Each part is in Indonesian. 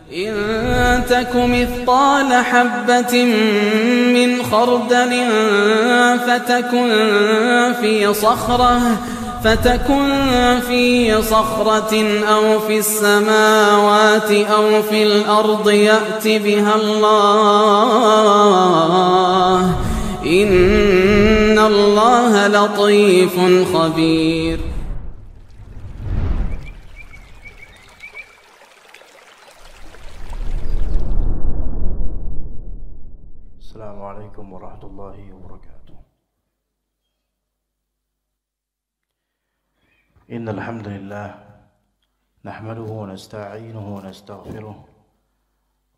إن تك مثقال حبة من خردل فتكن في صخرة أو في السماوات أو في الأرض يأت بها الله إن الله لطيف خبير. السلام عليكم ورحمة الله وبركاته. إن الحمد لله نحمده ونستعينه ونستغفره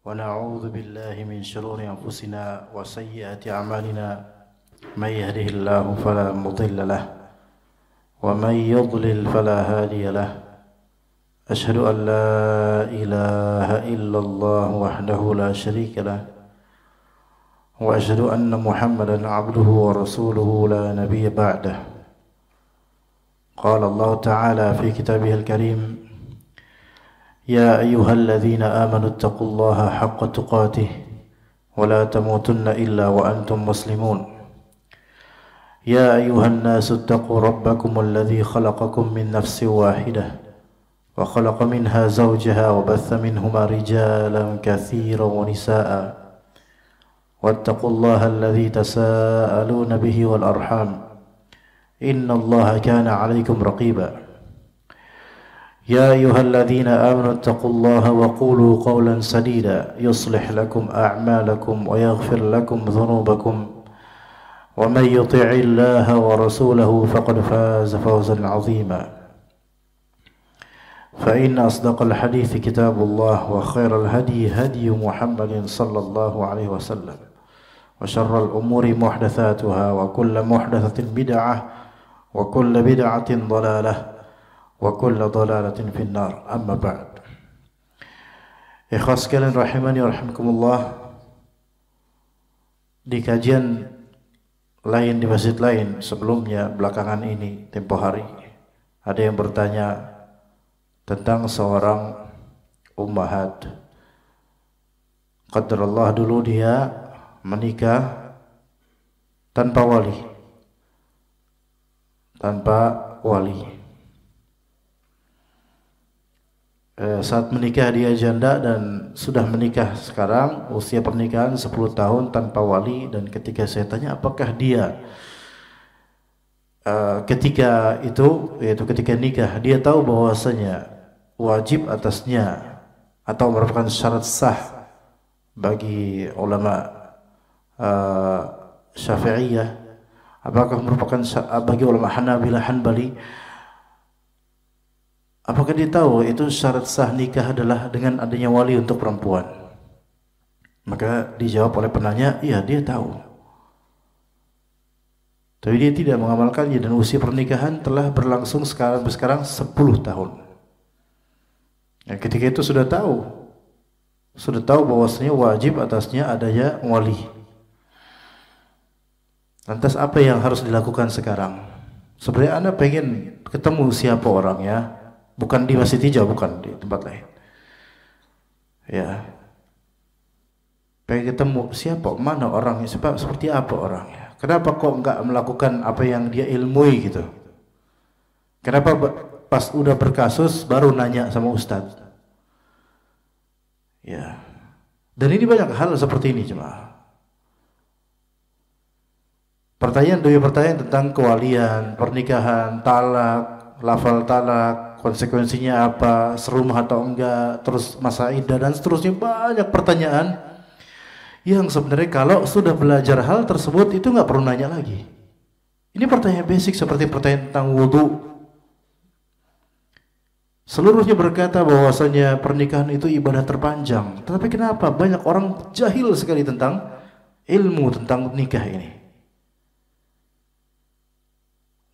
ونعوذ بالله من شرور أنفسنا وسيئات أعمالنا من يهده الله فلا مضل له ومن يضلل فلا هادي له أشهد أن لا إله إلا الله وحده لا شريك له وأشهد أن محمدا عبده ورسوله لا نبي بعده. قال الله تعالى في كتابه الكريم يا أيها الذين آمنوا اتقوا الله حق تقاته ولا تموتن إلا وأنتم مسلمون. يا أيها الناس اتقوا ربكم الذي خلقكم من نفس واحدة وخلق منها زوجها وبث منهما رجالا كثيرا ونساء واتقوا الله الذي تساءلون به والأرحام إن الله كان عليكم رقيبا. يا أيها الذين آمنوا اتقوا الله وقولوا قولا سديدا يصلح لكم أعمالكم ويغفر لكم ذنوبكم ومن يطع الله ورسوله فقد فاز فوزا عظيما. فإن أصدق الحديث كتاب الله وخير الهدي هدي محمد صلى الله عليه وسلم وشر الأمور محدثاتها وكل محدثة بدعة وكل بدعة ضلالة وكل ضلالة في النار. أما بعد. Ikhwas sekalian rahimani wa rahimakumullah, di kajian lain di masjid lain sebelumnya belakangan ini tempo hari ada yang bertanya tentang seorang ummahat. Qadarullah dulu dia menikah tanpa wali. Saat menikah dia janda dan sudah menikah sekarang, usia pernikahan 10 tahun tanpa wali. Dan ketika saya tanya apakah dia ketika itu, yaitu ketika nikah, dia tahu bahwasanya wajib atasnya atau merupakan syarat sah bagi ulama Syafi'iyah, apakah merupakan bagi ulama Hanabilah Hanbali, apakah dia tahu itu syarat sah nikah adalah dengan adanya wali untuk perempuan? Maka dijawab oleh penanya, iya dia tahu, tapi dia tidak mengamalkannya dan usia pernikahan telah berlangsung sekarang 10 tahun. Dan ketika itu sudah tahu bahwasanya wajib atasnya adanya wali. Lantas apa yang harus dilakukan sekarang? Sebenarnya Anda pengen ketemu siapa orangnya, bukan di Masjid Hijau, bukan di tempat lain. Ya, pengen ketemu siapa, mana orangnya, seperti apa orangnya. Kenapa kok enggak melakukan apa yang dia ilmui gitu? Kenapa pas udah berkasus baru nanya sama ustadz? Ya, dan ini banyak hal seperti ini jemaah. Pertanyaan demi pertanyaan tentang kewalian, pernikahan, talak, lafal talak, konsekuensinya apa, serumah atau enggak, terus masa iddah dan seterusnya, banyak pertanyaan yang sebenarnya kalau sudah belajar hal tersebut itu nggak perlu nanya lagi. Ini pertanyaan basic seperti pertanyaan tentang wudu. Seluruhnya berkata bahwasanya pernikahan itu ibadah terpanjang, tetapi kenapa banyak orang jahil sekali tentang ilmu tentang nikah ini?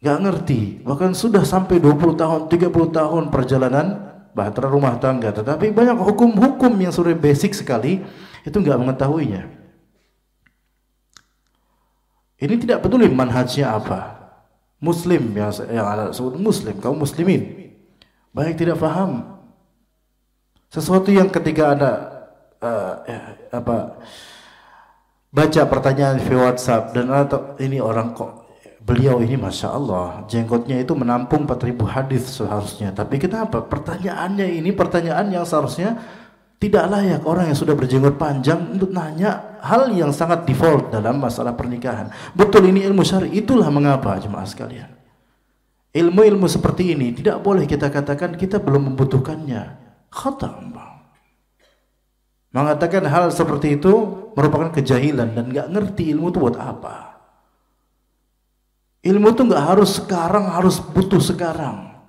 Gak ngerti, bahkan sudah sampai 20 tahun, 30 tahun perjalanan bahtera rumah tangga, tetapi banyak hukum-hukum yang sudah basic sekali itu gak mengetahuinya. Ini tidak peduli manhajnya apa. Muslim yang anak sebut muslim, kaum muslimin banyak tidak paham. Sesuatu yang ketika Anda baca pertanyaan di WhatsApp dan ini orang kok beliau ini Masya Allah jenggotnya itu menampung 4.000 hadis seharusnya, tapi kenapa pertanyaannya ini pertanyaan yang seharusnya tidak layak orang yang sudah berjenggot panjang untuk nanya hal yang sangat default dalam masalah pernikahan. Betul ini ilmu syar'i, itulah mengapa jemaah sekalian ilmu-ilmu seperti ini tidak boleh kita katakan kita belum membutuhkannya. Khata' mengatakan hal seperti itu merupakan kejahilan dan nggak ngerti ilmu itu buat apa. Ilmu itu nggak harus sekarang, harus butuh sekarang.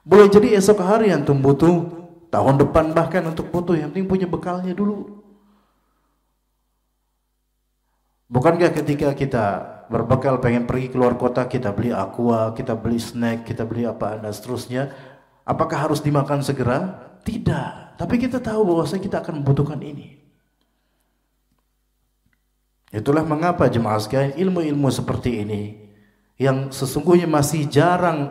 Boleh jadi esok hari antum butuh, tahun depan bahkan untuk butuh. Yang penting punya bekalnya dulu. Bukankah ketika kita berbekal pengen pergi keluar kota, kita beli aqua, kita beli snack, kita beli apa dan seterusnya, apakah harus dimakan segera? Tidak. Tapi kita tahu bahwasanya kita akan membutuhkan ini. Itulah mengapa jemaah sekalian ilmu-ilmu seperti ini yang sesungguhnya masih jarang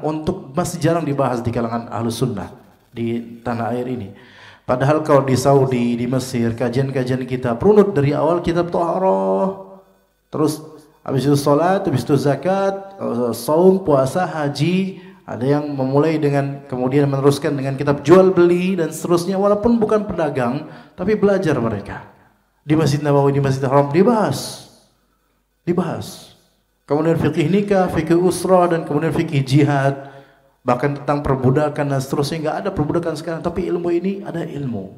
dibahas di kalangan Ahlus Sunnah di tanah air ini. Padahal kalau di Saudi, di Mesir, kajian-kajian kita runut dari awal kitab Thaharah, terus habis itu salat, habis itu zakat, saum, puasa, haji. Ada yang memulai dengan kemudian meneruskan dengan kitab jual beli dan seterusnya, walaupun bukan pedagang tapi belajar mereka. Di Masjid Nabawi, di Masjid Haram dibahas. Kemudian fikih nikah, fikih usra, dan kemudian fikih jihad, bahkan tentang perbudakan dan seterusnya. Enggak ada perbudakan sekarang, tapi ilmu ini ada ilmu.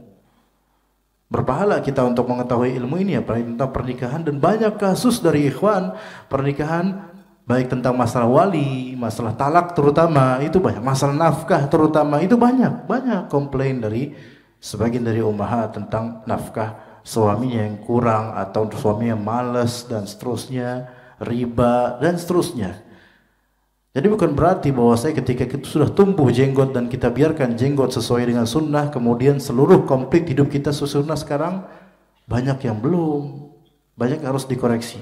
Berpahala kita untuk mengetahui ilmu ini apalagi tentang pernikahan, dan banyak kasus dari ikhwan pernikahan baik tentang masalah wali, masalah talak terutama itu banyak, masalah nafkah terutama itu banyak komplain dari sebagian dari ummahat tentang nafkah suaminya yang kurang atau suaminya malas dan seterusnya, riba dan seterusnya. Jadi bukan berarti bahwa saya ketika kita sudah tumbuh jenggot dan kita biarkan jenggot sesuai dengan sunnah, kemudian seluruh komplit hidup kita sesuai sunnah. Sekarang banyak yang belum, banyak yang harus dikoreksi,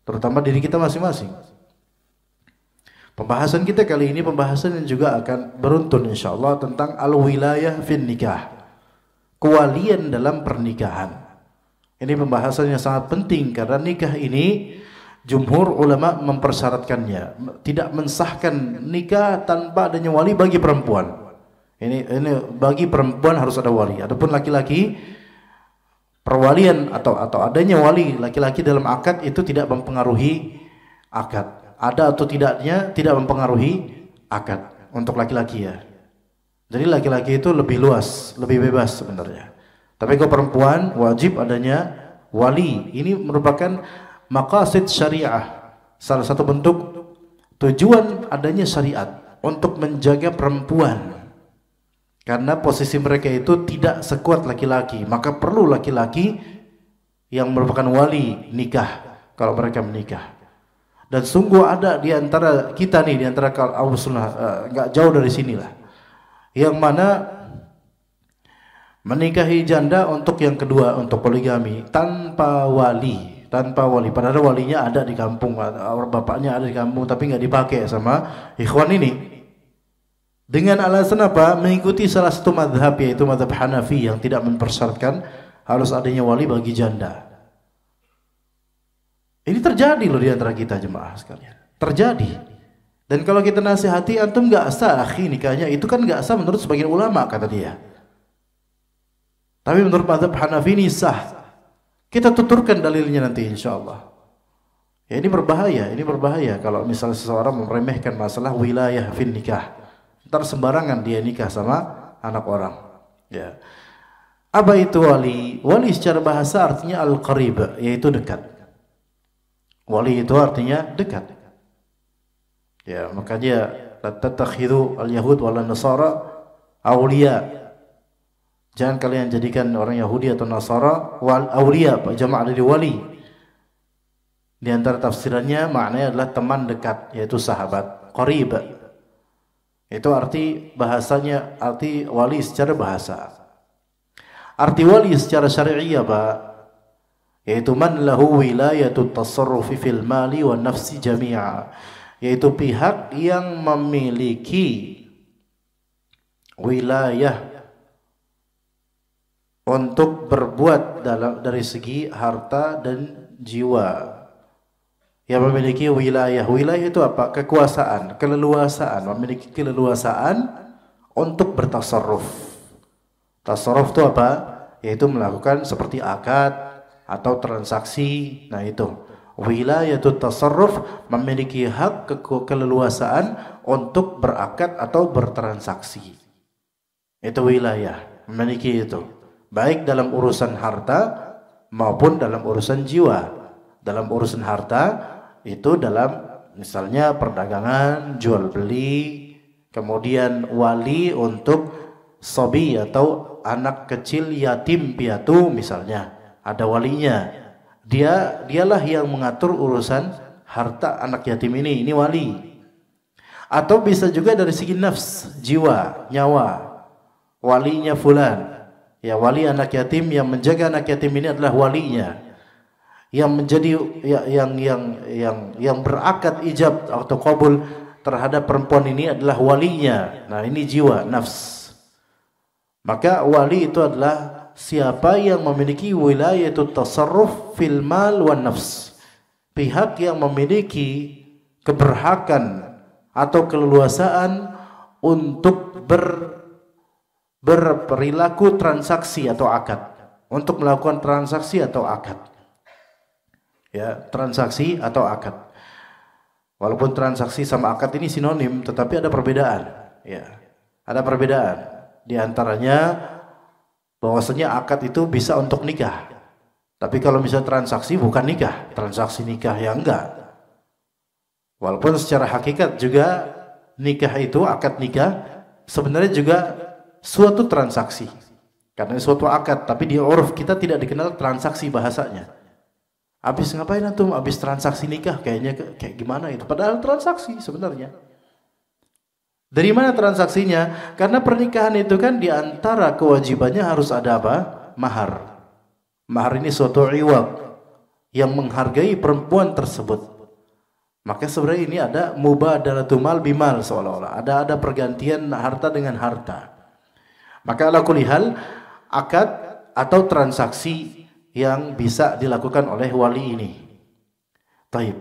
terutama diri kita masing-masing. Pembahasan kita kali ini pembahasan yang juga akan beruntun insyaallah tentang al-wilayah fin nikah, kewalian dalam pernikahan. Ini pembahasan yang sangat penting karena nikah ini jumhur ulama mempersyaratkannya, tidak mensahkan nikah tanpa adanya wali bagi perempuan. Ini bagi perempuan harus ada wali. Adapun laki-laki, perwalian atau adanya wali laki-laki dalam akad itu tidak mempengaruhi akad. Ada atau tidaknya tidak mempengaruhi akad untuk laki-laki ya. Jadi laki-laki itu lebih luas, lebih bebas sebenarnya. Tapi kalau perempuan wajib adanya wali. Ini merupakan maqasid syariah. Salah satu bentuk tujuan adanya syariat untuk menjaga perempuan. Karena posisi mereka itu tidak sekuat laki-laki, maka perlu laki-laki yang merupakan wali nikah kalau mereka menikah. Dan sungguh ada di antara kita nih, di antara Ahlus Sunnah, enggak jauh dari sinilah, yang mana menikahi janda untuk yang kedua, untuk poligami tanpa wali, padahal walinya ada di kampung, bapaknya ada di kampung, tapi nggak dipakai sama ikhwan ini. Dengan alasan apa? Mengikuti salah satu madhab, yaitu madhab Hanafi yang tidak mempersyaratkan harus adanya wali bagi janda. Ini terjadi loh di antara kita jemaah sekalian. Terjadi. Dan kalau kita nasihati, antum nggak sah akhi nikahnya, itu kan nggak sah menurut sebagian ulama kata dia. Tapi menurut mazhab Hanafi ini sah. Kita tuturkan dalilnya nanti insyaallah. Ya ini berbahaya kalau misalnya seseorang meremehkan masalah wilayah fin nikah. Ntar sembarangan dia nikah sama anak orang. Ya. Apa itu wali? Wali secara bahasa artinya al-qarib, yaitu dekat. Wali itu artinya dekat. Ya, makanya la tattakhidhu al-yahud wal nasara awliya. Jangan kalian jadikan orang Yahudi atau Nasara wal awliya, jamaah dari wali. Di antara tafsirannya maknanya adalah teman dekat, yaitu sahabat, qarib. Itu arti bahasanya, arti wali secara bahasa. Arti wali secara syar'i apa? Yaitu man lahu wilayatut tasarrufi fil mali wan nafsi jami'a, yaitu pihak yang memiliki wilayah untuk berbuat dari segi harta dan jiwa, yang memiliki wilayah. Wilayah itu apa? Kekuasaan, keleluasaan, memiliki keleluasaan untuk bertasarruf. Tasarruf itu apa? Yaitu melakukan seperti akad atau transaksi. Nah itu wilayah itu tasarruf, memiliki hak keleluasaan untuk berakad atau bertransaksi. Itu wilayah, memiliki itu, baik dalam urusan harta maupun dalam urusan jiwa. Dalam urusan harta itu dalam misalnya perdagangan, jual beli, kemudian wali untuk sobi atau anak kecil yatim piatu misalnya, ada walinya. Dialah yang mengatur urusan harta anak yatim ini wali. Atau bisa juga dari segi nafs, jiwa, nyawa. Walinya fulan. Ya, wali anak yatim, yang menjaga anak yatim ini adalah walinya. Yang menjadi yang berakad ijab atau qabul terhadap perempuan ini adalah walinya. Nah, ini jiwa, nafs. Maka wali itu adalah siapa yang memiliki wilayah itu tasarruf fil mal wan nafs. Pihak yang memiliki keberhakan atau keleluasaan untuk berperilaku transaksi atau akad, untuk melakukan transaksi atau akad. Ya, transaksi atau akad. Walaupun transaksi sama akad ini sinonim, tetapi ada perbedaan. Ya, ada perbedaan. Di antaranya bahwasanya akad itu bisa untuk nikah. Tapi kalau misalnya transaksi bukan nikah, transaksi nikah ya enggak. Walaupun secara hakikat juga nikah itu, akad nikah sebenarnya juga suatu transaksi. Karena suatu akad, tapi di uruf kita tidak dikenal transaksi bahasanya. Habis ngapain antum? Habis transaksi nikah, kayaknya kayak gimana itu? Padahal transaksi sebenarnya. Dari mana transaksinya? Karena pernikahan itu kan diantara kewajibannya harus ada apa? Mahar. Mahar ini suatu iwab yang menghargai perempuan tersebut. Maka sebenarnya ini ada mubadalatul mal bimal, seolah-olah ada pergantian harta dengan harta. Maka ala kulli hal, akad atau transaksi yang bisa dilakukan oleh wali ini. Taib.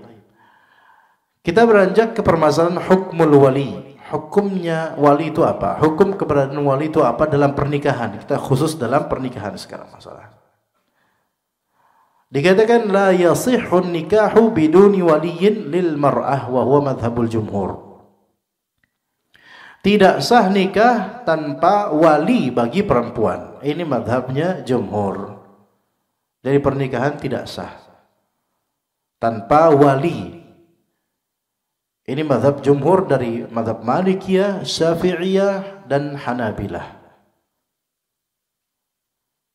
Kita beranjak ke permasalahan hukmul wali. Hukumnya wali itu apa? Hukum keberadaan wali itu apa dalam pernikahan? Kita khusus dalam pernikahan sekarang masalah. Dikatakan la yasihun nikahu biduni waliyin lil mar'ah wa huwa madhabul jumhur. Tidak sah nikah tanpa wali bagi perempuan. Ini madhabnya jumhur. Dari pernikahan tidak sah tanpa wali. Ini madhab jumhur dari madhab Malikiyah, Syafi'iyah, dan Hanabilah.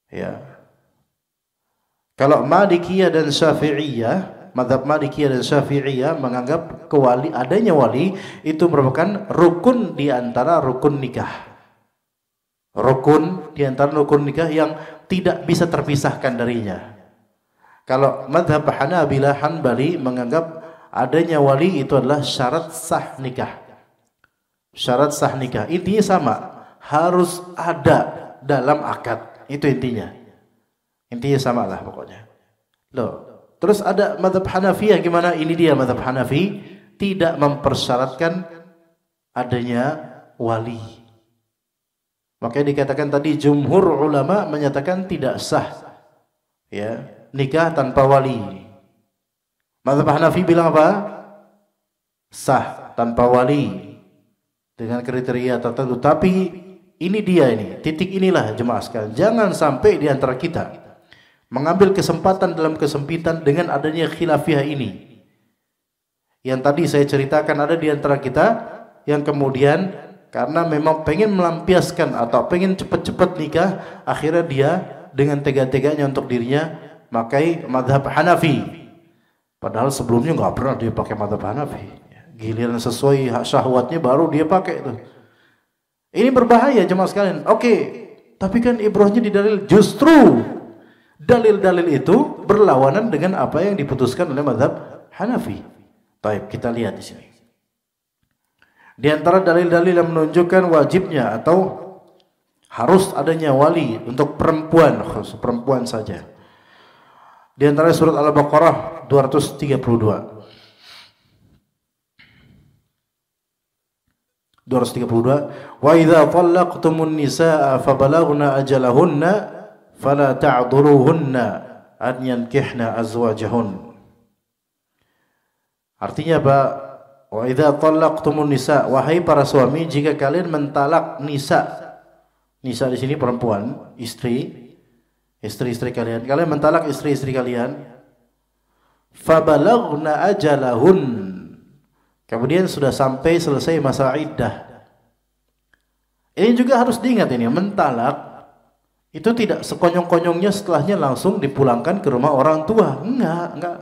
Ya. Kalau Malikiyah dan Syafi'iyah, madhab Malikiyah dan Syafi'iyah menganggap adanya wali itu merupakan rukun di antara rukun nikah. Rukun di antara rukun nikah yang tidak bisa terpisahkan darinya. Kalau madhab Hanabilah, Hanbali menganggap adanya wali itu adalah syarat sah nikah. Syarat sah nikah intinya sama, harus ada dalam akad. Itu intinya. Intinya sama lah pokoknya. Loh, terus ada madhab Hanafiyah gimana? Ini dia madhab Hanafi, tidak mempersyaratkan adanya wali. Makanya dikatakan tadi jumhur ulama menyatakan tidak sah ya nikah tanpa wali. Madhab Hanafi bilang apa? Sah tanpa wali dengan kriteria tertentu. Tapi ini dia ini, titik inilah jemaah sekalian. Jangan sampai di antara kita mengambil kesempatan dalam kesempitan dengan adanya khilafiyah ini. Yang tadi saya ceritakan, ada di antara kita yang kemudian karena memang pengen melampiaskan atau pengen cepat-cepat nikah, akhirnya dia dengan tega-teganya untuk dirinya pakai madhab Hanafi. Padahal sebelumnya nggak pernah dia pakai madhab Hanafi. Giliran sesuai hak syahwatnya baru dia pakai itu. Ini berbahaya jemaah sekalian. Oke, tapi kan ibrahnya di dalil, justru dalil-dalil itu berlawanan dengan apa yang diputuskan oleh madhab Hanafi. Baik, kita lihat di sini. Di antara dalil-dalil yang menunjukkan wajibnya atau Harus adanya wali untuk perempuan, khusus perempuan saja. Di antara surat Al-Baqarah 232. 232, wa idza talaqtumun nisaa fabalaghna ajalahunna fala ta'dhuruhunna an yankihna azwajahun. Artinya apa? Wa idza talaqtumun nisa, wahai para suami, jika kalian mentalak nisa. Nisa di sini perempuan, istri-istri kalian. Kalian mentalak istri-istri kalian. Fabalaghna ajalahun. Kemudian sudah sampai selesai masa iddah. Ini juga harus diingat ini, mentalak itu tidak sekonyong-konyongnya setelahnya langsung dipulangkan ke rumah orang tua. Enggak.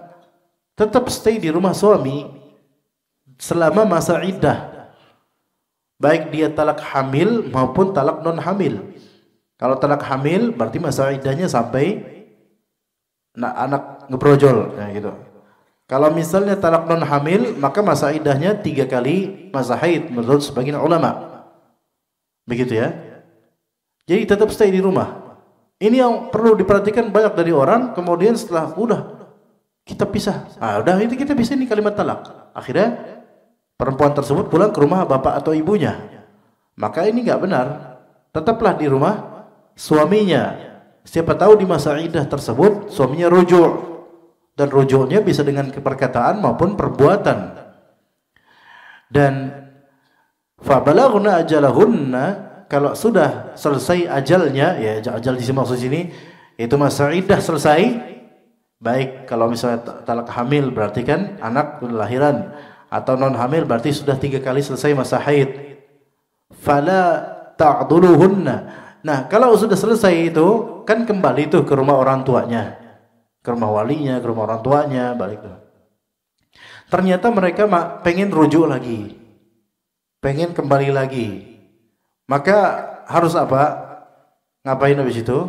Tetap stay di rumah suami selama masa iddah. Baik dia talak hamil maupun talak non hamil. Kalau talak hamil berarti masa iddahnya sampai anak ngebrojol, ya gitu. Kalau misalnya talak non hamil, maka masa iddahnya 3 kali masa haid menurut sebagian ulama. Begitu ya. Jadi tetap stay di rumah. Ini yang perlu diperhatikan banyak dari orang. Kemudian setelah udah kita pisah, udah itu kita pisah, ini kalimat talak. Akhirnya perempuan tersebut pulang ke rumah bapak atau ibunya. Maka ini nggak benar. Tetaplah di rumah suaminya. Siapa tahu di masa iddah tersebut suaminya rujuk. Dan rujuknya bisa dengan perkataan maupun perbuatan. Dan fabalaghna ajalahunna, kalau sudah selesai ajalnya, ya ajal di sini maksud sini itu masa iddah selesai. Baik kalau misalnya talak hamil berarti kan anak lahiran, atau non hamil berarti sudah 3 kali selesai masa haid. Fala ta'dhuluhunna. Nah, kalau sudah selesai itu kan kembali tuh ke rumah orang tuanya. Ke rumah walinya, ke rumah orang tuanya, balik tuh. Ternyata mereka pengen rujuk lagi, pengen kembali lagi. Maka harus apa? Ngapain habis itu?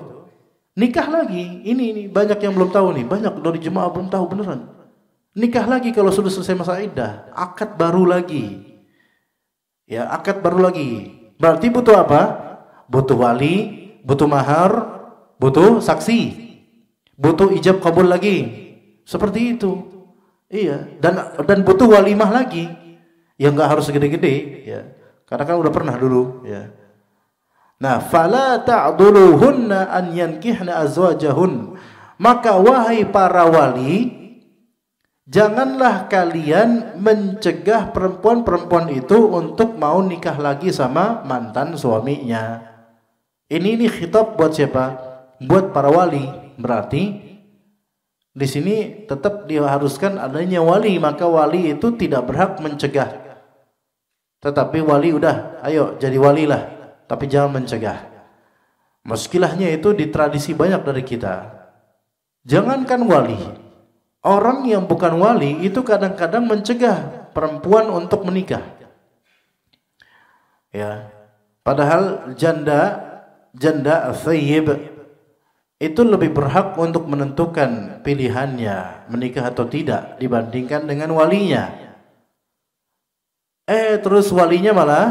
Nikah lagi. Ini banyak yang belum tahu nih, banyak dari jemaah belum tahu beneran. Nikah lagi kalau sudah selesai masa iddah, akad baru lagi. Ya, akad baru lagi. Berarti butuh apa? Butuh wali, butuh mahar, butuh saksi. Butuh ijab kabul lagi, seperti itu. Iya, dan butuh walimah lagi, yang nggak harus gede-gede, ya. Karena kan udah pernah dulu, ya. Nah, fala ta'dhuluhunna an yankihna azwajahun. Maka wahai para wali, janganlah kalian mencegah perempuan-perempuan itu untuk mau nikah lagi sama mantan suaminya. Ini khitab buat siapa? Buat para wali. Berarti di sini tetap diharuskan adanya wali, maka wali itu tidak berhak mencegah. Tetapi wali udah, ayo jadi wali lah, tapi jangan mencegah. Muskilahnya itu di tradisi banyak dari kita. Jangankan wali, orang yang bukan wali itu kadang-kadang mencegah perempuan untuk menikah. Ya, padahal janda thayyib itu lebih berhak untuk menentukan pilihannya menikah atau tidak dibandingkan dengan walinya. Terus walinya malah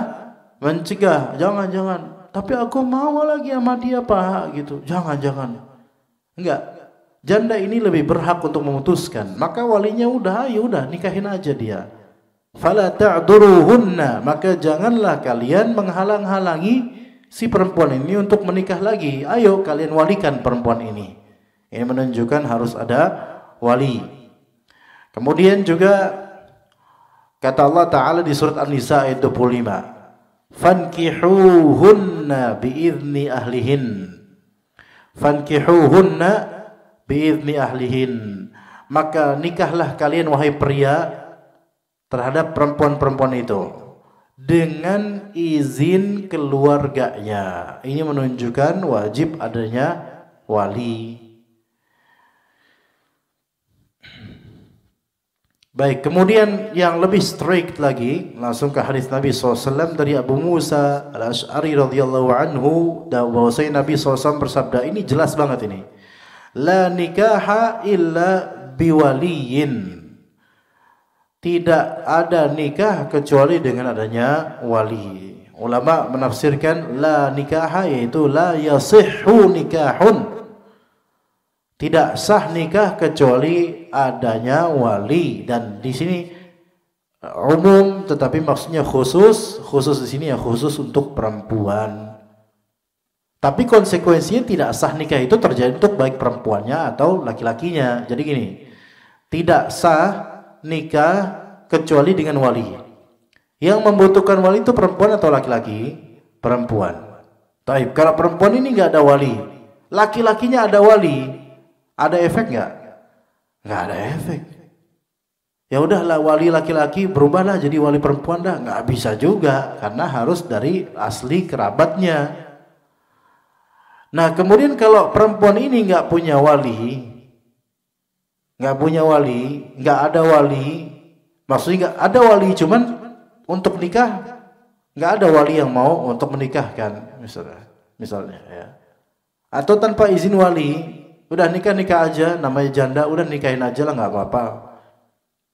mencegah, jangan. Tapi aku mau lagi sama dia Pak, gitu. Jangan. Enggak. Janda ini lebih berhak untuk memutuskan. Maka walinya udah nikahin aja dia. Fala ta'dhuruhunna, maka janganlah kalian menghalang-halangi si perempuan ini untuk menikah lagi. Ayo kalian walikan perempuan ini. Ini menunjukkan harus ada wali. Kemudian juga kata Allah Ta'ala di surat An-Nisa ayat 25, fankihuhunna biizni ahlihin. Fankihuhunna biizni ahlihin. Maka nikahlah kalian wahai pria terhadap perempuan-perempuan itu dengan izin keluarganya. Ini menunjukkan wajib adanya wali. Baik, kemudian yang lebih strict lagi, langsung ke hadis Nabi SAW dari Abu Musa Al-Asy'ari radhiyallahu anhu, bahwasanya Nabi SAW bersabda, ini jelas banget ini. La nikaha illa biwaliyin. Tidak ada nikah kecuali dengan adanya wali. Ulama menafsirkan la nikaha yaitu la yasihhu nikahun. Tidak sah nikah kecuali adanya wali, dan di sini umum tetapi maksudnya khusus di sini ya khusus untuk perempuan. Tapi konsekuensinya tidak sah nikah itu terjadi untuk baik perempuannya atau laki-lakinya. Jadi gini, tidak sah nikah kecuali dengan wali. Yang membutuhkan wali itu perempuan atau laki-laki? Perempuan. Taib. Kalau perempuan ini nggak ada wali, laki-lakinya ada wali, ada efek nggak? Nggak ada efek. Ya udahlah, wali laki-laki berubahlah jadi wali perempuan dah, nggak bisa juga karena harus dari asli kerabatnya. Nah kemudian kalau perempuan ini nggak punya wali, nggak ada wali, maksudnya nggak ada wali cuman untuk nikah nggak ada wali yang mau untuk menikahkan, misalnya ya. Atau tanpa izin wali, udah nikah aja, namanya janda, udah nikahin aja lah, nggak apa-apa.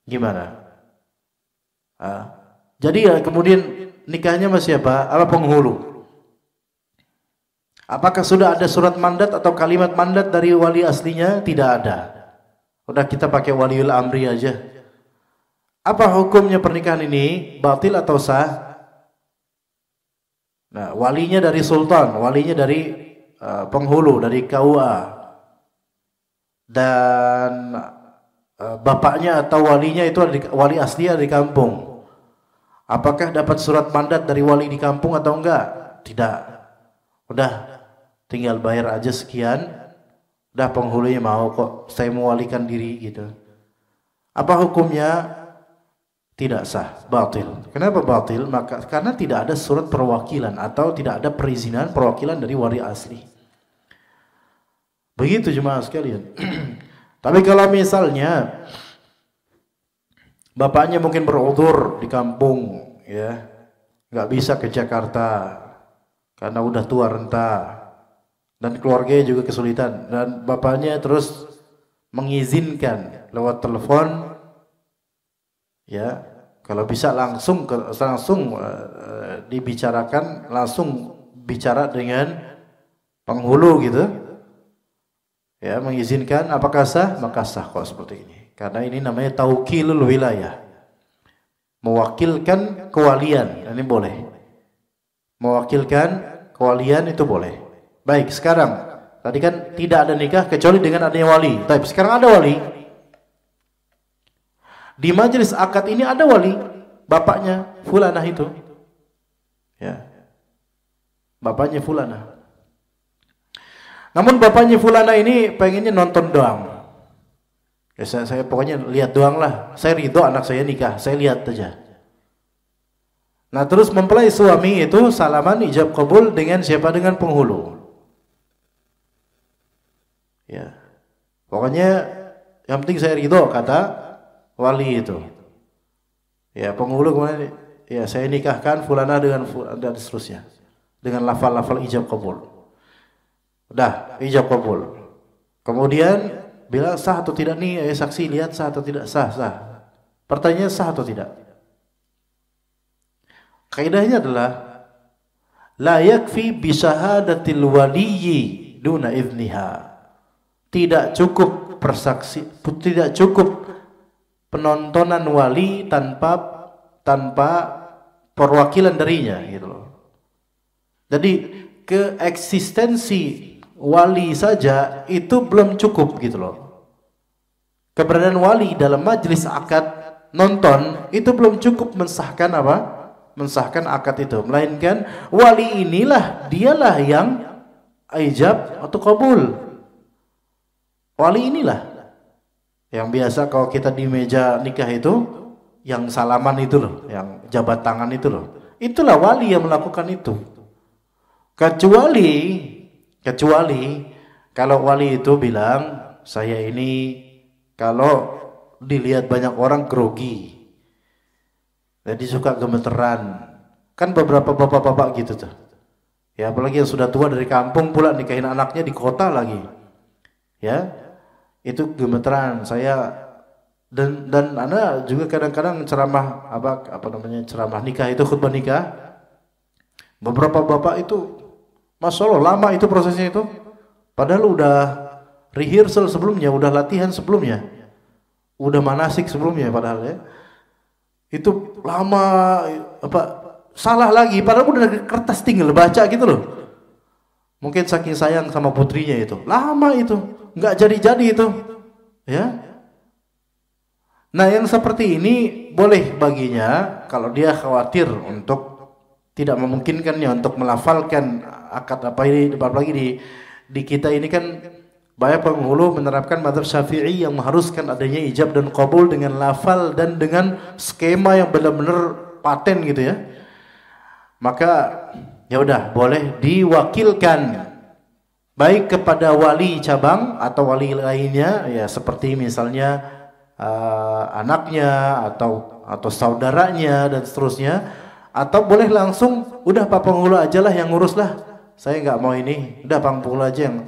Gimana? Jadi ya kemudian nikahnya sama siapa? Apa penghulu? Apakah sudah ada surat mandat atau kalimat mandat dari wali aslinya? Tidak ada. Udah kita pakai waliul amri aja. Apa hukumnya pernikahan ini? Batil atau sah? Nah, walinya dari sultan, walinya dari penghulu, dari KUA, dan bapaknya atau walinya itu wali asli di kampung. Apakah dapat surat mandat dari wali di kampung atau enggak? Tidak. Udah tinggal bayar aja sekian. Udah penghulunya mau kok, saya mewalikan diri gitu. Apa hukumnya? Tidak sah, batil. Kenapa batil? Karena tidak ada surat perwakilan atau tidak ada perizinan perwakilan dari wali asli. Begitu jemaah sekalian. Tapi kalau misalnya bapaknya mungkin beruzur di kampung, ya, nggak bisa ke Jakarta karena udah tua renta dan keluarganya juga kesulitan, dan bapaknya terus mengizinkan lewat telepon, ya, kalau bisa langsung dibicarakan, langsung bicara dengan penghulu gitu. Ya, mengizinkan, apakah sah? Maka sah kok seperti ini. Karena ini namanya taukilul wilayah. Mewakilkan kewalian, ini boleh. Mewakilkan kewalian itu boleh. Baik, sekarang tadi kan tidak ada nikah kecuali dengan adanya wali. Tapi sekarang ada wali. Di majelis akad ini ada wali, bapaknya fulanah itu. Ya. Bapaknya fulanah. Namun bapaknya fulanah ini pengennya nonton doang. Ya, saya pokoknya lihat doang lah. Saya ridho anak saya nikah, saya lihat aja. Nah terus mempelai suami itu salaman ijab kabul dengan siapa? Dengan penghulu. Ya, pokoknya yang penting saya ridho kata wali itu. Ya, penghulu kemudian ya saya nikahkan fulanah dengan dan seterusnya dengan lafal-lafal ijab kabul. Udah, ijab kabul. Kemudian bilang sah atau tidak nih, saksi lihat sah atau tidak? Sah. Pertanyaannya sah atau tidak? Kaidahnya adalah la yakfi bi syahadatil waliyyi duna idniha. Tidak cukup persaksi, tidak cukup penontonan wali tanpa perwakilan darinya gitu loh. Jadi keeksistensi wali saja itu belum cukup gitu loh. Keberadaan wali dalam majelis akad nonton itu belum cukup mensahkan apa? Mensahkan akad itu, melainkan wali inilah dialah yang ijab atau kabul. Wali inilah yang biasa kalau kita di meja nikah itu yang salaman itu loh, yang jabat tangan itu loh. Itulah wali yang melakukan itu. Kecuali kalau wali itu bilang saya ini kalau dilihat banyak orang grogi, jadi suka gemeteran. Kan beberapa bapak-bapak gitu tuh. Ya apalagi yang sudah tua dari kampung pula nikahin anaknya di kota lagi. Ya itu gemeteran saya. Dan Anda juga kadang-kadang ceramah ceramah nikah itu, khutbah nikah. Beberapa bapak itu, Masya Allah, lama itu prosesnya itu. Padahal udah rehearsal sebelumnya, udah latihan sebelumnya, udah manasik sebelumnya, padahal ya. Itu lama, salah lagi, padahal udah ada kertas tinggal baca gitu loh. Mungkin saking sayang sama putrinya itu, lama itu, nggak jadi-jadi itu, ya. Nah yang seperti ini boleh baginya kalau dia khawatir untuk tidak memungkinkannya untuk melafalkan akad apa ini, apalagi di kita ini kan banyak penghulu menerapkan mazhab Syafi'i yang mengharuskan adanya ijab dan qabul dengan lafal dan dengan skema yang benar-benar paten gitu ya. Maka ya udah boleh diwakilkan baik kepada wali cabang atau wali lainnya ya, seperti misalnya anaknya atau saudaranya dan seterusnya, atau boleh langsung udah Pak Penghulu aja lah yang ngurus lah, saya nggak mau ini, udah Pak Penghulu aja yang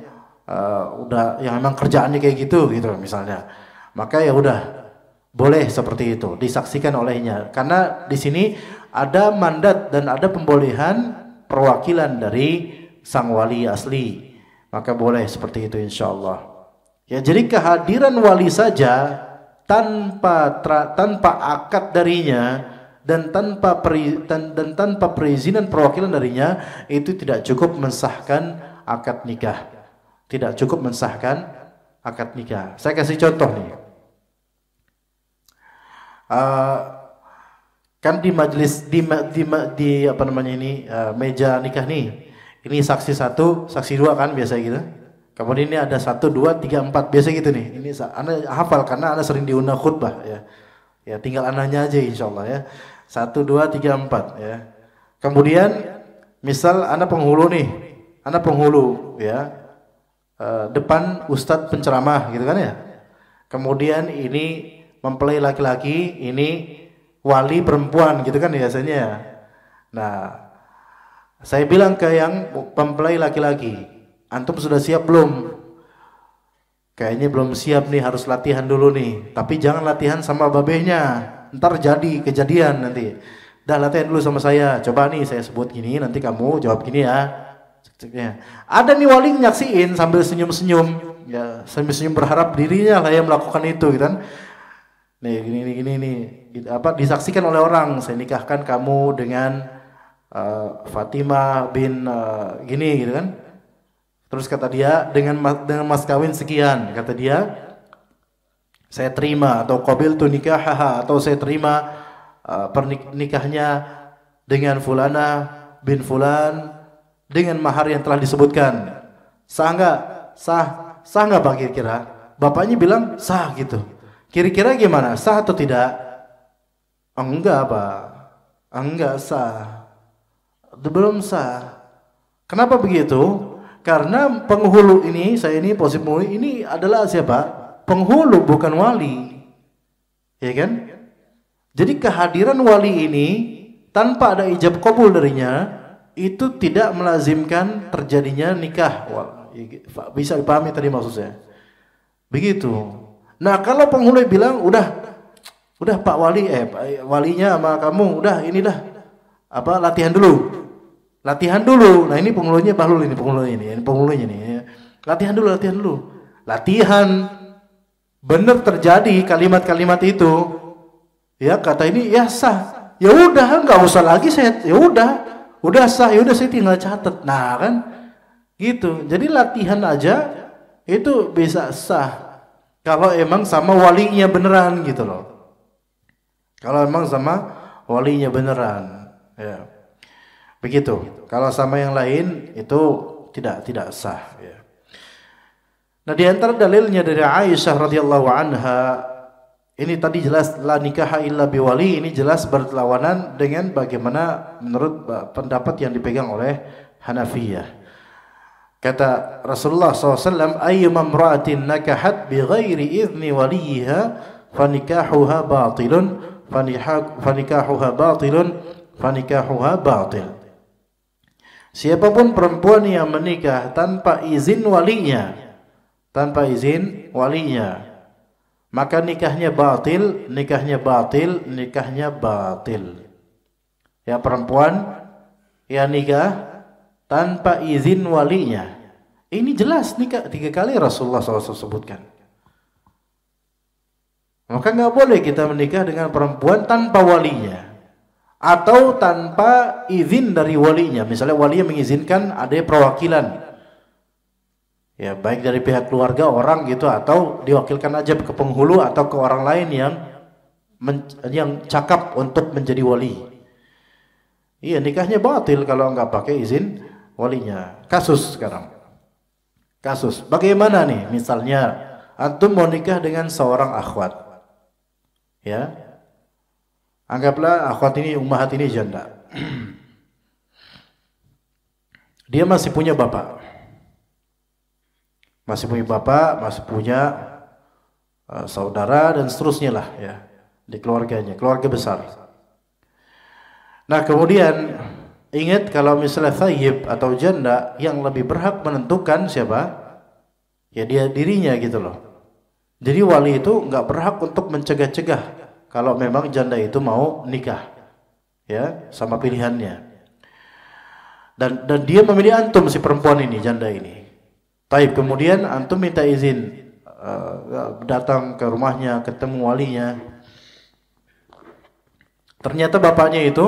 udah yang memang kerjaannya kayak gitu misalnya. Maka ya udah boleh seperti itu disaksikan olehnya, karena di sini ada mandat dan ada pembolehan perwakilan dari sang wali asli, maka boleh seperti itu insyaallah. Ya, jadi kehadiran wali saja tanpa akad darinya dan tanpa perizinan perwakilan darinya itu tidak cukup mensahkan akad nikah. Tidak cukup mensahkan akad nikah. Saya kasih contoh nih. Kan di majelis di apa namanya ini meja nikah nih. Ini saksi 1, saksi 2 kan biasa gitu. Kemudian ini ada 1, 2, 3, 4 biasa gitu nih. Ini ana hafal karena ana sering diundang khutbah ya. Ya tinggal ananya aja insyaallah ya. 1, 2, 3, 4 ya. Kemudian misal ana penghulu nih. Ana penghulu ya. Depan ustadz penceramah gitu kan ya. Kemudian ini mempelai laki-laki, ini wali perempuan gitu kan biasanya. Nah, saya bilang ke yang mempelai laki-laki, antum sudah siap belum? Kayaknya belum siap nih, harus latihan dulu nih. Tapi jangan latihan sama babehnya, ntar jadi kejadian nanti. Dah latihan dulu sama saya. Coba nih saya sebut gini, nanti kamu jawab gini ya. Ada nih wali nyaksiin sambil senyum-senyum, ya sambil senyum berharap dirinya lah yang melakukan itu, gitu kan? Nih gini nih, disaksikan oleh orang. Saya nikahkan kamu dengan Fatimah bin gini, gitu kan? Terus kata dia dengan mas kawin sekian, kata dia saya terima, atau qabiltu nikahaha, atau saya terima pernikahnya dengan fulana bin fulan dengan mahar yang telah disebutkan. Sah nggak? Sah nggak Pak kira-kira? Bapaknya bilang sah gitu. Kira-kira gimana? Sah atau tidak? Enggak Pak, enggak sah. Belum sah. Kenapa begitu? Karena penghulu ini, saya ini posisi penghulu ini adalah siapa? Penghulu bukan wali, ya kan? Jadi kehadiran wali ini tanpa ada ijab qabul darinya itu tidak melazimkan terjadinya nikah. Bisa dipahami tadi maksudnya? Begitu. Nah kalau penghulu bilang udah Pak Wali, walinya sama kamu udah inilah latihan dulu. Nah ini penghulunya Bahlul, ini penghulunya nih. Latihan dulu. Latihan benar terjadi kalimat-kalimat itu. Ya kata ini ya sah. Ya udah nggak usah lagi saya. Ya udah sah, ya udah saya tinggal catat. Nah kan gitu. Jadi latihan aja itu bisa sah kalau emang sama walinya beneran gitu loh. Kalau emang sama walinya beneran, ya. Begitu. Kalau sama yang lain itu tidak sah, ya. Nah, di antara dalilnya dari Aisyah radhiyallahu anha, ini tadi jelas la nikaha illa biwali, ini jelas berlawanan dengan bagaimana menurut pendapat yang dipegang oleh Hanafiyah. Kata Rasulullah SAW, ayyuma imra'atin nakahat bighairi idzni waliha fanikahuha batilun fanikahuha batil. Siapapun perempuan yang menikah tanpa izin walinya, maka nikahnya batil. Ya perempuan ya nikah tanpa izin walinya. Ini jelas nikah 3 kali Rasulullah SAW sebutkan. Maka nggak boleh kita menikah dengan perempuan tanpa walinya atau tanpa izin dari walinya. Misalnya walinya mengizinkan ada perwakilan, ya baik dari pihak keluarga orang gitu, atau diwakilkan aja ke penghulu atau ke orang lain yang cakap untuk menjadi wali. Iya, nikahnya batil kalau nggak pakai izin walinya. Kasus sekarang. Kasus. Bagaimana nih? Misalnya antum mau nikah dengan seorang akhwat. Ya. Anggaplah akhwat ini, ummahat ini janda. Dia masih punya bapak. Masih punya saudara dan seterusnya lah ya, di keluarganya, keluarga besar. Nah, kemudian ingat kalau misalnya thayyib atau janda, yang lebih berhak menentukan siapa? Ya dia dirinya gitu loh. Jadi wali itu nggak berhak untuk mencegah-cegah kalau memang janda itu mau nikah, ya, sama pilihannya. Dan dia memilih antum, si perempuan ini, janda ini. Taib, kemudian antum minta izin datang ke rumahnya, ketemu walinya. Ternyata bapaknya itu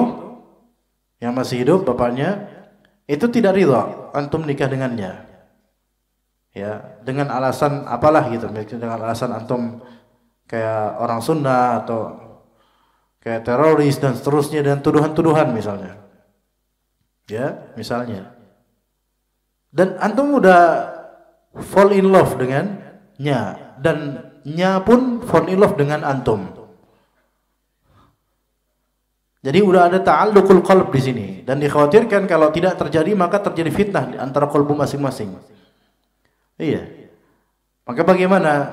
yang masih hidup, bapaknya itu tidak ridha antum nikah dengannya. Ya, dengan alasan apalah gitu, dengan alasan antum kayak orang Sunda atau kayak teroris dan seterusnya, dan tuduhan-tuduhan misalnya. Ya, misalnya. Dan antum udah fall in love dengannya, dan nya pun fall in love dengan antum. Jadi udah ada ta'alluqul qalb di sini, dan dikhawatirkan kalau tidak terjadi maka terjadi fitnah di antara qalbu masing-masing. Iya. Maka bagaimana?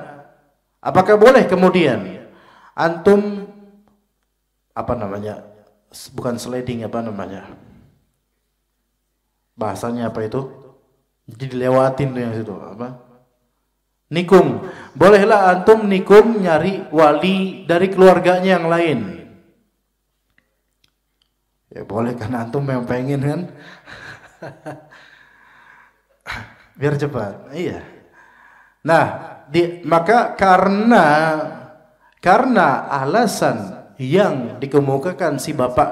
Apakah boleh kemudian antum bukan sliding, bahasanya apa itu? Jadi dilewatin yang situ apa? Nikung. Bolehlah antum nikung nyari wali dari keluarganya yang lain. Ya boleh, kan antum yang pengen kan. Biar cepat. Iya. Nah, maka karena alasan yang dikemukakan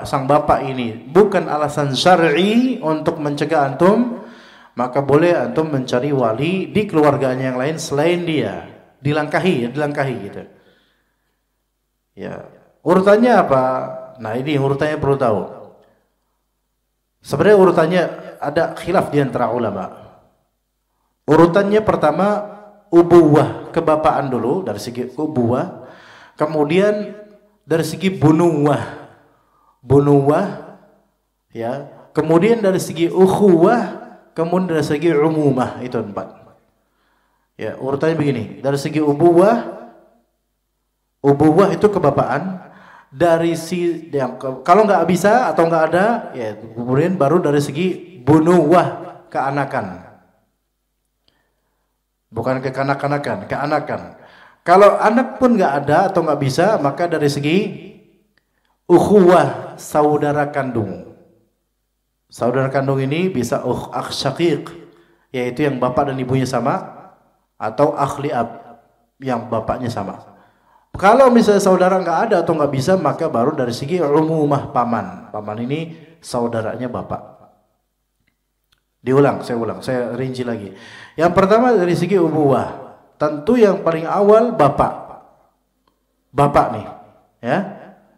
sang bapak ini bukan alasan syar'i untuk mencegah antum, maka boleh antum mencari wali di keluarganya yang lain selain dia. Dilangkahi gitu. Ya, urutannya apa? Nah, ini urutannya perlu tahu. Sebenarnya urutannya ada khilaf di antara ulama. Urutannya pertama ubuwah, kebapaan dulu dari segi ubuwah, kemudian dari segi bunuwah, ya, kemudian dari segi ukhuwah, kemudian dari segi umumah. Itu 4. Ya, urutannya begini. Dari segi ubuwah itu kebapaan. Dari kalau nggak bisa atau nggak ada, ya kemudian baru dari segi bunuwah, keanakan. Bukan kekanak-kanakan, keanakan. Kalau anak pun nggak ada atau nggak bisa, maka dari segi ukhuwah, saudara kandung. Saudara kandung ini bisa akh syaqiq, yaitu yang bapak dan ibunya sama, atau akh li'ab, yang bapaknya sama. Kalau misalnya saudara nggak ada atau nggak bisa, maka baru dari segi umumah, paman. Paman ini saudaranya bapak. Saya ulang, saya rinci lagi. Yang pertama dari segi ubuwah, tentu yang paling awal bapak nih, ya.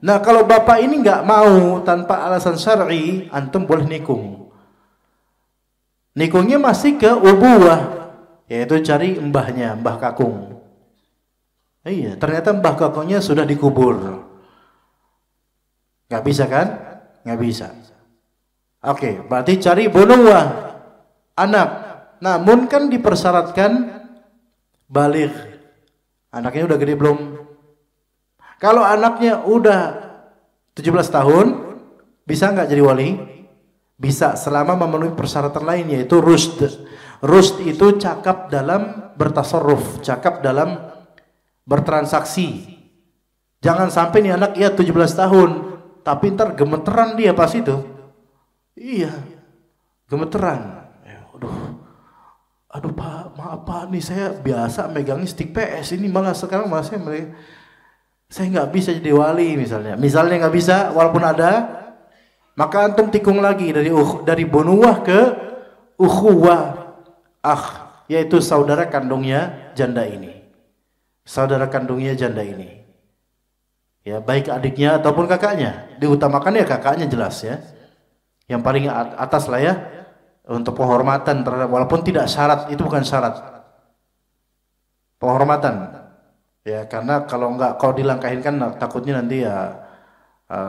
Nah, kalau bapak ini nggak mau tanpa alasan syar'i, antum boleh nikung. Nikungnya masih ke ubuwah, yaitu cari mbahnya, mbah kakung. Iya, ternyata mbah kakungnya sudah dikubur. Nggak bisa kan? Nggak bisa. Oke, berarti cari bunuwah, anak. Namun kan dipersyaratkan baligh. Anaknya udah gede belum? Kalau anaknya udah 17 tahun, bisa nggak jadi wali? Bisa, selama memenuhi persyaratan lain, yaitu rusd. Rusd itu cakap dalam bertasarruf, cakap dalam bertransaksi. Jangan sampai nih anak 17 tahun, tapi ntar gemeteran dia pas itu. Iya, gemeteran. Aduh Pak, maaf Pak, nih saya biasa megangin stick PS, ini malah sekarang saya nggak bisa jadi wali misalnya. Misalnya nggak bisa, walaupun ada, maka antum tikung lagi dari bunuwah ke ukhuwah yaitu saudara kandungnya janda ini. Saudara kandungnya janda ini. Ya, baik adiknya ataupun kakaknya. Diutamakan ya kakaknya jelas ya. Yang paling atas lah ya. Untuk penghormatan terhadap, walaupun tidak syarat, itu bukan syarat. Penghormatan. Ya, karena kalau dilangkahin kan takutnya nanti ya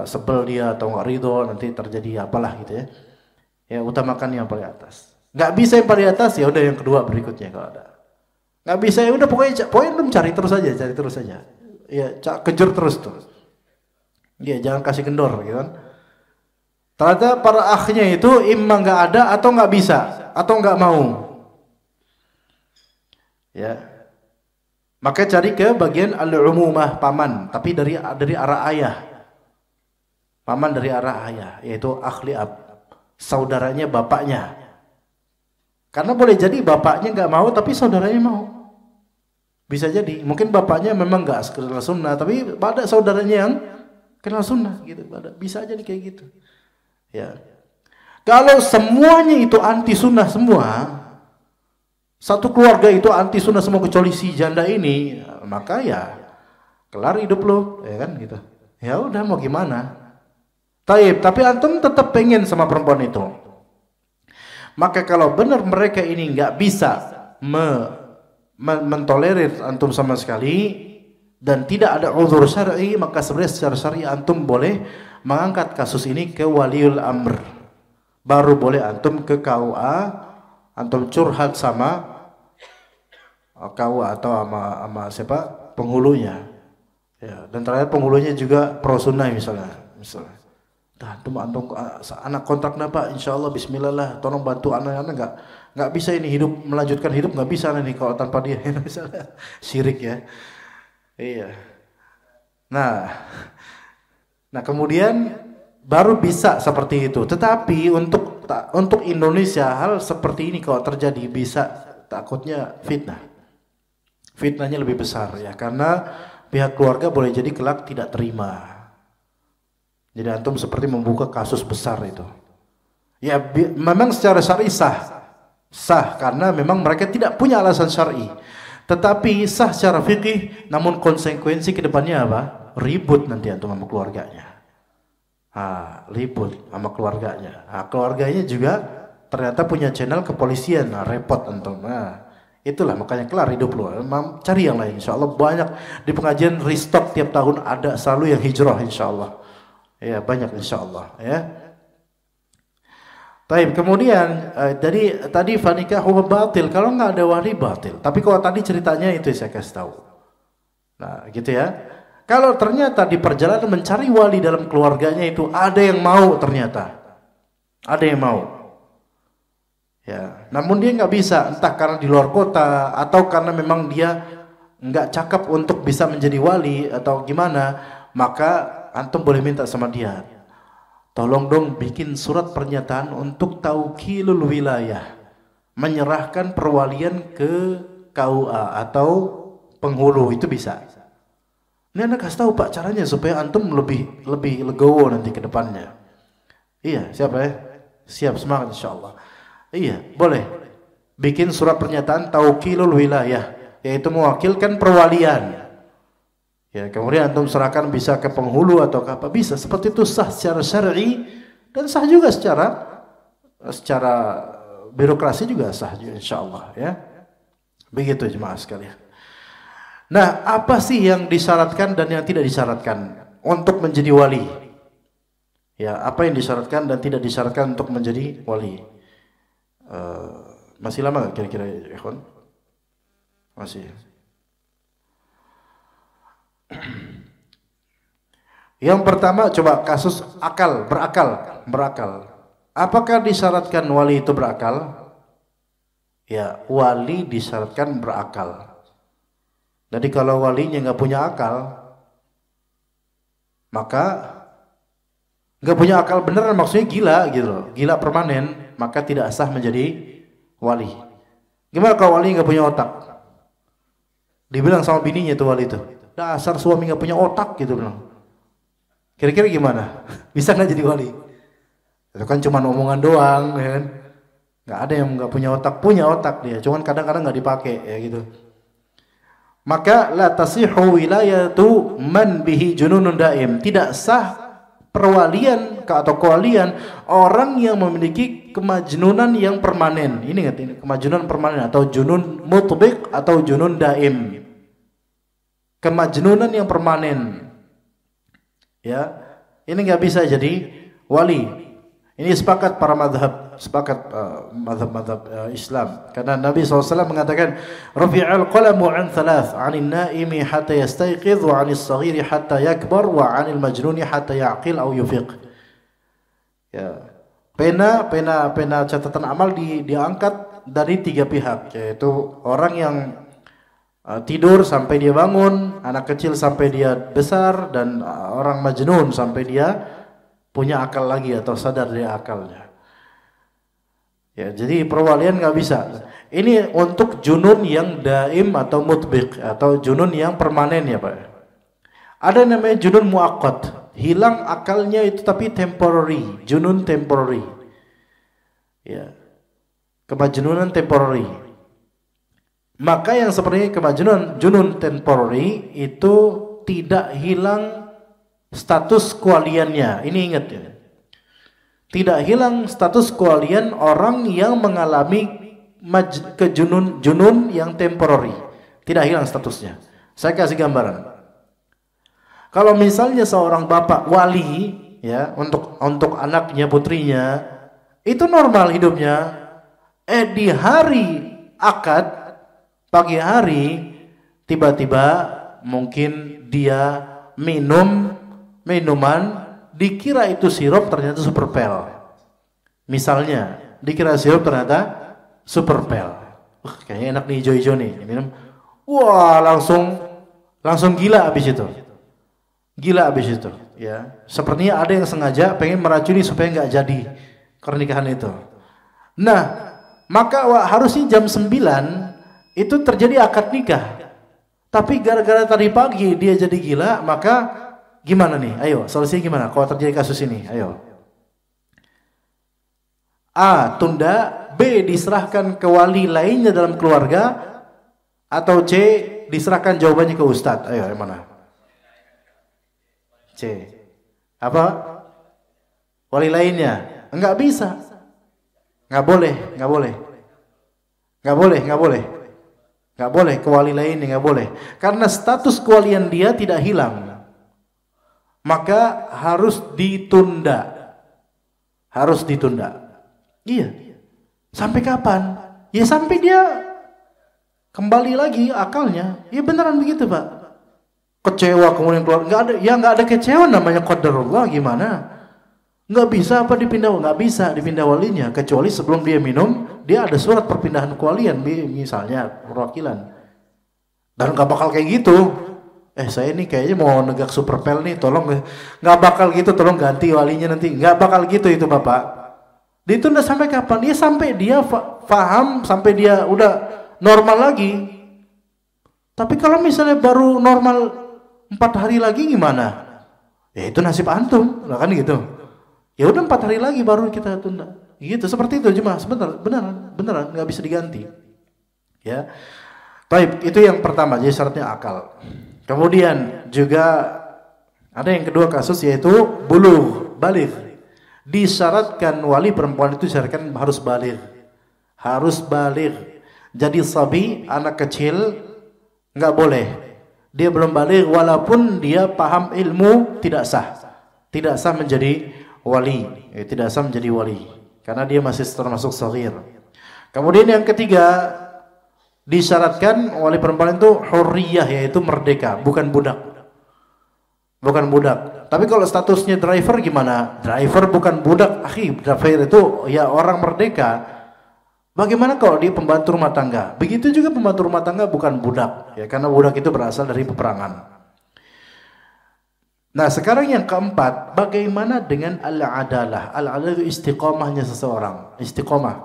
sebel dia atau nggak ridho, nanti terjadi apalah gitu ya. Ya, utamakan yang paling atas. Nggak bisa yang paling atas, ya udah yang kedua berikutnya kalau ada. Nggak bisa ya udah pokoknya lu cari terus saja. Ya, kejar terus tuh. Ya, jangan kasih kendor gitu kan. Ternyata para akhnya itu imma nggak ada atau nggak bisa atau nggak mau. Ya, maka cari ke bagian al-umumah paman, tapi dari arah ayah. Paman dari arah ayah, yaitu akhli ab, saudaranya bapaknya. Karena boleh jadi bapaknya nggak mau, tapi saudaranya mau. Bisa jadi, mungkin bapaknya memang nggak kenal sunnah, tapi ada saudaranya yang kenal sunnah, gitu. Bisa aja nih kayak gitu. Ya, kalau semuanya itu anti sunnah semua, satu keluarga itu anti sunnah semua kecuali si janda ini, maka ya kelar hidup lo, ya kan gitu. Ya udah mau gimana? Tapi antum tetap pengen sama perempuan itu. Maka kalau benar mereka ini nggak bisa mentolerir antum sama sekali dan tidak ada uzur syar'i, maka sebenarnya secara syar'i antum boleh mengangkat kasus ini ke waliul amr. Baru boleh antum ke KUA, antum curhat sama KUA atau sama siapa? Penghulunya. Ya, dan terakhir penghulunya juga pro sunnah misalnya. Antum anak kontrak Pak, insyaallah bismillah lah, tolong bantu anak-anak nggak bisa ini melanjutkan hidup nggak bisa nih kalau tanpa dia misalnya. Syirik ya. Iya. Nah kemudian baru bisa seperti itu. Tetapi untuk Indonesia hal seperti ini kalau terjadi bisa takutnya fitnah. Fitnahnya lebih besar ya, karena pihak keluarga boleh jadi kelak tidak terima. Jadi antum seperti membuka kasus besar itu. Ya memang secara syar'i sah karena memang mereka tidak punya alasan syar'i. Tetapi sah secara fikih, namun konsekuensi kedepannya apa? Ribut nanti antum sama keluarganya. Ribut sama keluarganya. Keluarganya juga ternyata punya channel kepolisian, repot antum. Itulah makanya kelar hidup lu. Cari yang lain, insyaallah banyak di pengajian restock tiap tahun ada selalu yang hijrah insyaallah. Ya banyak insyaallah ya. Baik, kemudian jadi tadi fanikahu batil, kalau nggak ada wali batil. Tapi kalau tadi ceritanya itu saya kasih tahu. Nah, gitu ya. Kalau ternyata di perjalanan mencari wali dalam keluarganya itu ada yang mau ternyata. Ada yang mau. Ya, namun dia nggak bisa, entah karena di luar kota atau karena memang dia nggak cakep untuk bisa menjadi wali atau gimana, maka antum boleh minta sama dia, tolong dong bikin surat pernyataan untuk taukilul wilayah, menyerahkan perwalian ke KUA atau penghulu, itu bisa. Ini anda kasih tahu Pak caranya supaya antum lebih legowo nanti ke depannya. Iya, siapa ya? Siap, semangat insyaallah. Iya, boleh. Bikin surat pernyataan taukilul wilayah, yaitu mewakilkan perwalian. Ya, kemudian antum serahkan bisa ke penghulu atau ke apa, bisa. Seperti itu sah secara syar'i dan sah juga secara birokrasi juga sah juga insyaallah ya. Begitu jemaah sekalian. Nah, apa sih yang disyaratkan dan yang tidak disyaratkan untuk menjadi wali? Ya, apa yang disyaratkan dan tidak disyaratkan untuk menjadi wali? Masih lama nggak kira-kira ya, ikhwan? Masih. Yang pertama coba kasus berakal. Apakah disyaratkan wali itu berakal? Ya, wali disyaratkan berakal. Jadi kalau walinya nggak punya akal, maka nggak punya akal beneran, maksudnya gila gitu loh, gila permanen. maka tidak sah menjadi wali. Gimana kalau wali nggak punya otak? Dibilang sama bininya itu wali itu, dasar suami nggak punya otak gitu bilang. Kira-kira gimana? Bisa nggak jadi wali? Itu kan cuma omongan doang, ya kan? Nggak ada yang nggak punya otak dia, cuman kadang-kadang nggak dipakai ya gitu. Maka la tasihu wilayatu man bihi jununun daim, tidak sah perwalian atau kewalian orang yang memiliki kemajnunan yang permanen. Ini ingat ini, kemajnunan permanen atau junun mutbiq atau junun daim. Kemajnunan yang permanen. Ya. Ini enggak bisa jadi wali. Ini sepakat para madhab, sepakat madhab Islam. Karena Nabi SAW mengatakan, Rafi'al qalamu an thalath, anil naimi hatta yastayqidh, wa anil saghiri hatta yakbar, wa anil majnuni hatta ya'qil au yufiq. Ya. Pena catatan amal diangkat dari 3 pihak, yaitu orang yang tidur sampai dia bangun, anak kecil sampai dia besar, dan orang majnun sampai dia punya akal lagi atau sadar dari akalnya. Ya, jadi perwalian nggak bisa. Ini untuk junun yang daim atau mutbiq atau junun yang permanen ya Pak. Ada namanya junun muaqqat, hilang akalnya itu tapi temporary, junun temporary. Ya, kemajnunan temporary. Maka yang seperti kemajnunan junun temporary itu tidak hilang status kewaliannya. Ini ingat ya. Tidak hilang status kewalian orang yang mengalami junun yang temporary. Tidak hilang statusnya. Saya kasih gambaran. Kalau misalnya seorang bapak wali ya untuk anaknya, putrinya, itu normal hidupnya. Di hari akad pagi hari tiba-tiba mungkin dia minum minuman, dikira itu sirup, ternyata super pel. Misalnya dikira sirup, ternyata super pel. Kayaknya enak nih, hijau-hijau nih, minum. Wah, langsung gila abis itu. Gila abis itu ya. Sepertinya ada yang sengaja pengen meracuni supaya nggak jadi pernikahan itu. Nah, maka harusnya jam 9 itu terjadi akad nikah. Tapi gara-gara tadi pagi dia jadi gila, maka gimana nih? Ayo, solusinya gimana kalau terjadi kasus ini? Ayo. A, tunda. B, diserahkan ke wali lainnya dalam keluarga. Atau C, diserahkan jawabannya ke ustadz. Ayo, yang mana? C. Apa? Wali lainnya? Enggak bisa. Enggak boleh. Enggak boleh ke wali lainnya, enggak boleh. Karena status kewalian dia tidak hilang. Maka harus ditunda. Iya. Sampai kapan? Ya sampai dia kembali lagi akalnya. Ya beneran begitu Pak. Kecewa kemudian keluar. Nggak ada kecewa, namanya qadarullah. Gimana? Nggak bisa nggak bisa dipindah walinya. Kecuali sebelum dia minum, dia ada surat perpindahan kewalian. Misalnya perwakilan. Dan nggak bakal kayak gitu. Saya ini kayaknya mau negak super pel nih, tolong nggak bakal gitu, tolong ganti walinya nanti. Nggak bakal gitu itu Bapak. Ditunda sampai kapan? Ya sampai dia paham, sampai dia udah normal lagi. Tapi kalau misalnya baru normal 4 hari lagi gimana? Ya itu nasib antum, lah kan gitu. Ya udah 4 hari lagi baru kita tunda. Gitu, seperti itu cuma beneran nggak bisa diganti. Ya. Baik, itu yang pertama, jadi syaratnya akal. Kemudian juga ada yang kedua kasus, yaitu bulugh, baligh. Disyaratkan wali perempuan itu disyaratkan harus baligh. Jadi sabi, anak kecil nggak boleh. Dia belum baligh walaupun dia paham ilmu, tidak sah menjadi wali. Tidak sah menjadi wali karena dia masih termasuk shaghir. Kemudian yang ketiga, disyaratkan wali perempuan itu hurriyah, yaitu merdeka, bukan budak. Tapi kalau statusnya driver gimana? Driver bukan budak, driver itu ya orang merdeka. Bagaimana kalau dia pembantu rumah tangga? Begitu juga pembantu rumah tangga bukan budak, ya karena budak itu berasal dari peperangan. Nah, sekarang yang keempat, bagaimana dengan al-adalah? Al-adalah itu istiqomahnya seseorang, istiqomah.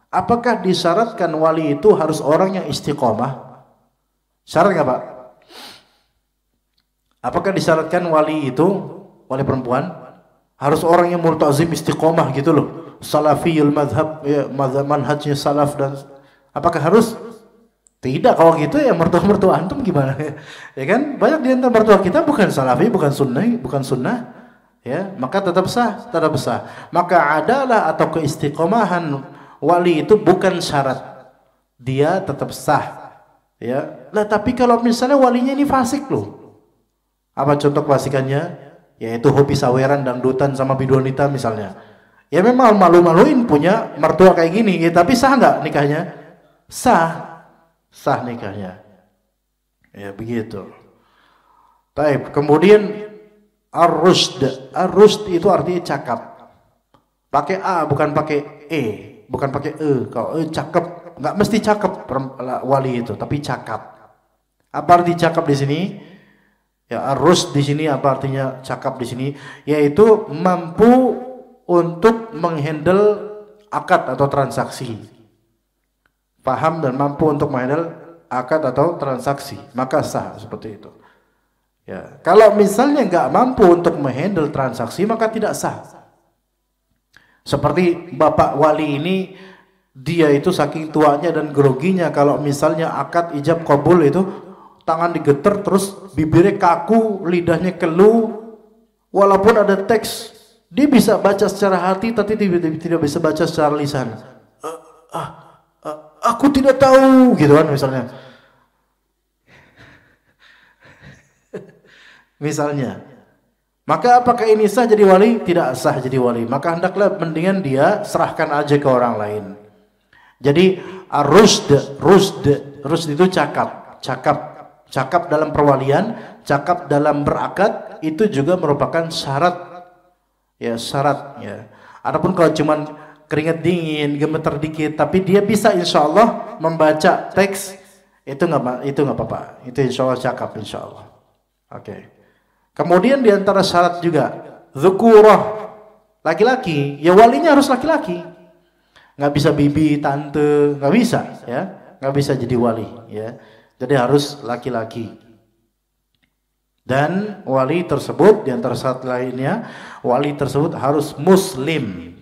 Apakah disyaratkan wali itu harus orang yang istiqomah? Syarat nggak, Pak? Apakah disyaratkan wali itu, wali perempuan, harus orang yang multazim istiqomah gitu loh? Salafiyul madhab, ya, manhajnya salaf dan apakah harus? Tidak. Kalau gitu ya mertua-mertua antum gimana? Ya kan? Banyak di antara mertua kita bukan salafi, bukan sunnah, ya, maka tetap sah, tetap sah. Maka adalah atau keistiqomahan wali itu bukan syarat. Dia tetap sah. Ya. Lah tapi kalau misalnya walinya ini fasik loh. Apa contoh klasikannya? Yaitu hobi saweran, dangdutan sama bidonita misalnya. Ya memang malu-maluin punya mertua kayak gini, ya, tapi sah nggak nikahnya? Sah. Sah nikahnya. Ya begitu. Baik, kemudian ar-rusd. Ar-rusd itu artinya cakap. Pakai A bukan pakai E, bukan pakai E. Kalau E cakep, nggak mesti cakep wali itu, tapi cakap. Apa arti cakap di sini? Ya, ar-rusd di sini apa artinya cakap di sini? Yaitu mampu untuk menghandle akad atau transaksi. Paham dan mampu untuk menghandle akad atau transaksi, maka sah seperti itu. Ya, kalau misalnya nggak mampu untuk menghandle transaksi, maka tidak sah. Seperti bapak wali ini, dia itu saking tuanya dan groginya, kalau misalnya akad ijab qabul itu tangan digeter terus bibirnya kaku, lidahnya keluh, walaupun ada teks, dia bisa baca secara hati tapi tidak bisa baca secara lisan. Aku tidak tahu, gitu kan misalnya. Misalnya. Maka apakah ini sah jadi wali? Tidak sah jadi wali. Maka hendaklah mendingan dia serahkan aja ke orang lain. Jadi rusd itu cakap dalam perwalian, cakap dalam berakad, itu juga merupakan syarat. Ya, syarat ya. Adapun kalau cuman keringat dingin, gemeter dikit, tapi dia bisa insya Allah membaca teks, itu nggak apa-apa. Itu insya Allah cakap insya Allah. Oke. Kemudian diantara syarat juga dzukurah, laki-laki. Ya walinya harus laki-laki. Nggak bisa bibi, tante, nggak bisa ya, nggak bisa jadi wali ya. Jadi harus laki-laki. Dan wali tersebut diantara syarat lainnya, wali tersebut harus muslim.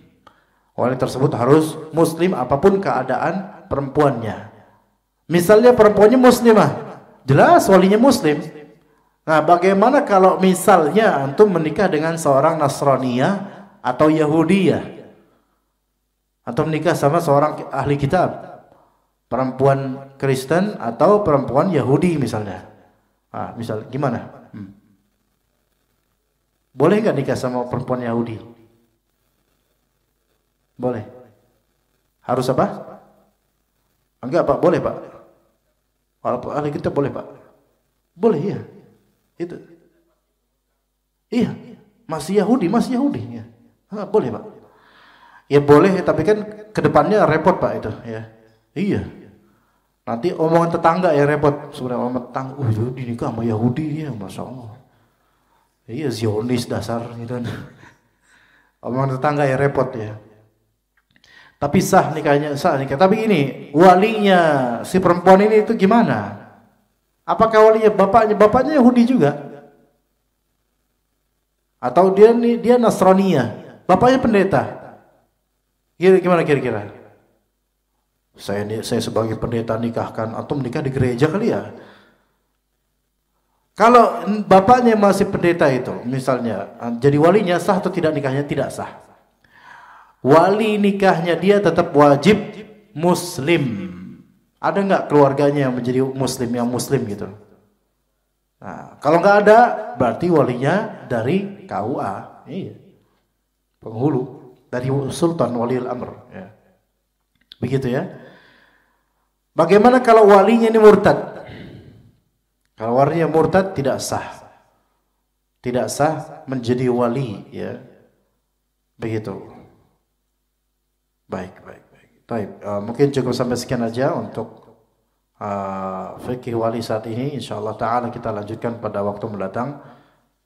Wali tersebut harus muslim apapun keadaan perempuannya. Misalnya perempuannya muslimah, jelas walinya muslim. Nah, bagaimana kalau misalnya antum menikah dengan seorang Nasraniyah atau Yahudiyah? Atau menikah sama seorang ahli kitab, perempuan Kristen atau perempuan Yahudi misalnya. Nah, misal gimana? Boleh nggak nikah sama perempuan Yahudi? Boleh. Harus apa? Enggak, Pak, boleh, Pak. Walaupun ahli kita boleh, Pak. Boleh, iya. Itu. Iya, masih Yahudi ya. Boleh, Pak. Ya boleh, tapi kan kedepannya repot, Pak, itu ya. Iya. Nanti omongan tetangga yang repot. Sebenarnya omongan tetangga, dinikah sama Yahudi ya, Masya Allah. Iya, Zionis dasar gitu. Omongan tetangga yang repot ya. Tapi sah nikahnya, sah nikah. Tapi ini walinya si perempuan ini itu gimana? Apakah walinya bapaknya Yahudi juga? Atau dia Nasraniyah, bapaknya pendeta? Gimana kira-kira? Saya sebagai pendeta nikahkan, atau menikah di gereja kali ya? Kalau bapaknya masih pendeta itu, misalnya, jadi walinya sah atau tidak nikahnya? Tidak sah. Wali nikahnya dia tetap wajib muslim. Ada nggak keluarganya yang menjadi muslim gitu? Nah, kalau nggak ada, berarti walinya dari KUA, iya, penghulu, dari Sultan Waliul Amr. Ya. Begitu ya. Bagaimana kalau walinya ini murtad? Kalau walinya murtad tidak sah, tidak sah menjadi wali, ya. Begitu. Baik. Mungkin cukup sampai sekian aja untuk fikih wali saat ini. Insyaallah taala kita lanjutkan pada waktu mendatang.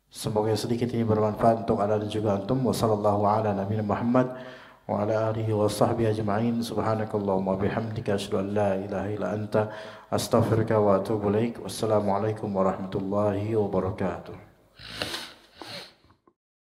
Semoga sedikit ini bermanfaat untuk Anda dan juga antum. Wassallallahu ala nabiyina Muhammad wa ala alihi wa sahbihi ajma'in. Subhanakallahumma bihamdika asyhadu an la ilaha illa anta astaghfiruka wa atubu ilaik. Wassalamualaikum warahmatullahi wabarakatuh.